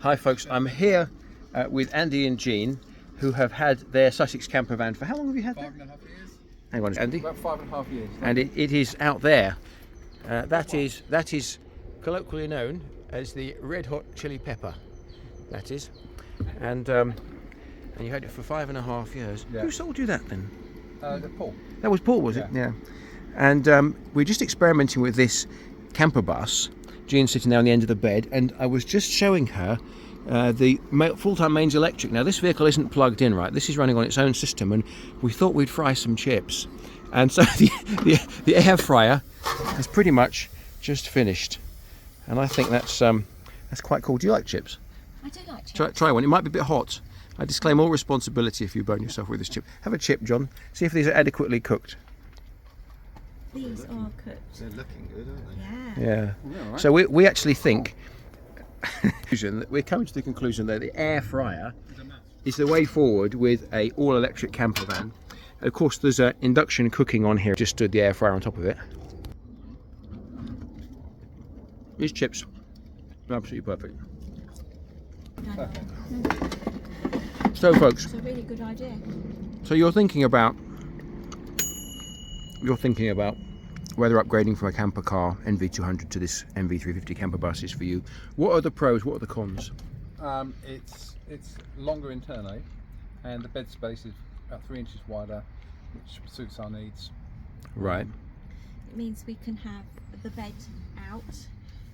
Hi folks, I'm here with Andy and Jean, who have had their Sussex Campervan for how long have you had that? 5.5 years. Hang on, Andy. About 5.5 years. And it is out there. That is colloquially known as the red hot chili pepper. That is. And you had it for 5.5 years. Yeah. Who sold you that then? Paul. That was Paul, was it? Yeah. And we're just experimenting with this CamperBus. Jean's sitting there on the end of the bed, and I was just showing her the full-time mains electric. Now this vehicle isn't plugged in, right? This is running on its own system, and we thought we'd fry some chips. And so the air fryer is pretty much just finished, and I think that's quite cool. Do you like chips? I do like chips. Try one. It might be a bit hot. I disclaim all responsibility if you burn yourself with this chip. Have a chip, John. See if these are adequately cooked. These are cooked. They're looking good, aren't they? Yeah. Yeah, right. So we actually think we're coming to the conclusion that the air fryer is the way forward with a all-electric camper van. And of course, there's induction cooking on here. Just stood the air fryer on top of it. These chips are absolutely perfect. So, folks. It's a really good idea. So you're thinking about whether upgrading from a camper car NV200 to this NV350 CamperBus is for you. What are the pros? What are the cons? It's longer internally, and the bed space is about 3 inches wider, which suits our needs. Right. It means we can have the bed out.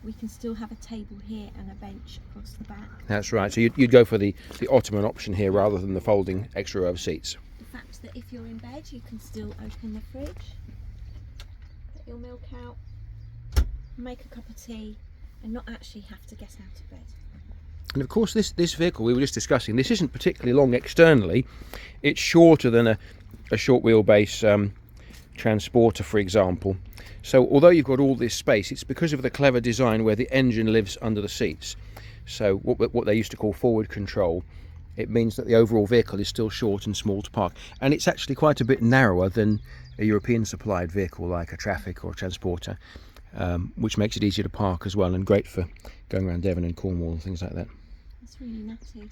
We can still have a table here and a bench across the back. That's right. So you'd go for the ottoman option here rather than the folding extra row of seats. The fact that if you're in bed, you can still open the fridge, put your milk out, make a cup of tea, and not actually have to get out of bed. And of course, this vehicle we were just discussing, this isn't particularly long externally. It's shorter than a short wheelbase transporter, for example. So although you've got all this space, it's because of the clever design where the engine lives under the seats. So what they used to call forward control, it means that the overall vehicle is still short and small to park. And it's actually quite a bit narrower than a European supplied vehicle like a Traffic or a Transporter, which makes it easier to park as well, and great for going around Devon and Cornwall and things like that. It's really natty.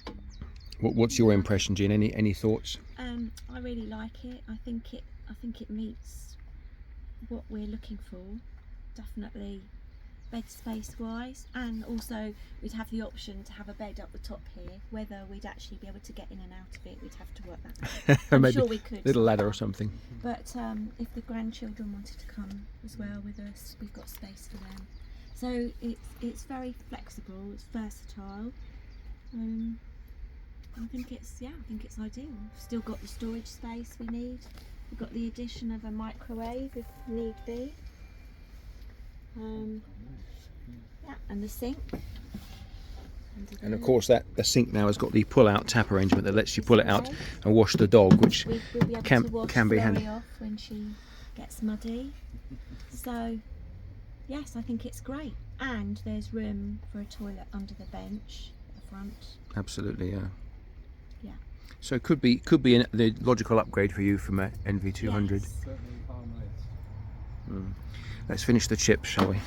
What's your impression, Jean? Any thoughts? I really like it. I think it meets what we're looking for, definitely bed space wise, and also we'd have the option to have a bed up the top here. Whether we'd actually be able to get in and out of it, we'd have to work that out. I'm Maybe sure we could. Little ladder or something. But if the grandchildren wanted to come as well with us, we've got space for them. So it's very flexible, it's versatile. I think it's ideal. We've still got the storage space we need. We've got the addition of a microwave if need be. Yeah, and the sink. And of course the sink now has got the pull-out tap arrangement that lets you pull it out and wash the dog, which we'll be able to wash can be handy off when she gets muddy. So yes, I think it's great. And there's room for a toilet under the bench at the front. Absolutely, yeah. Yeah. So it could be the logical upgrade for you from a NV200. Yes. Certainly harmless. Let's finish the chips, shall we?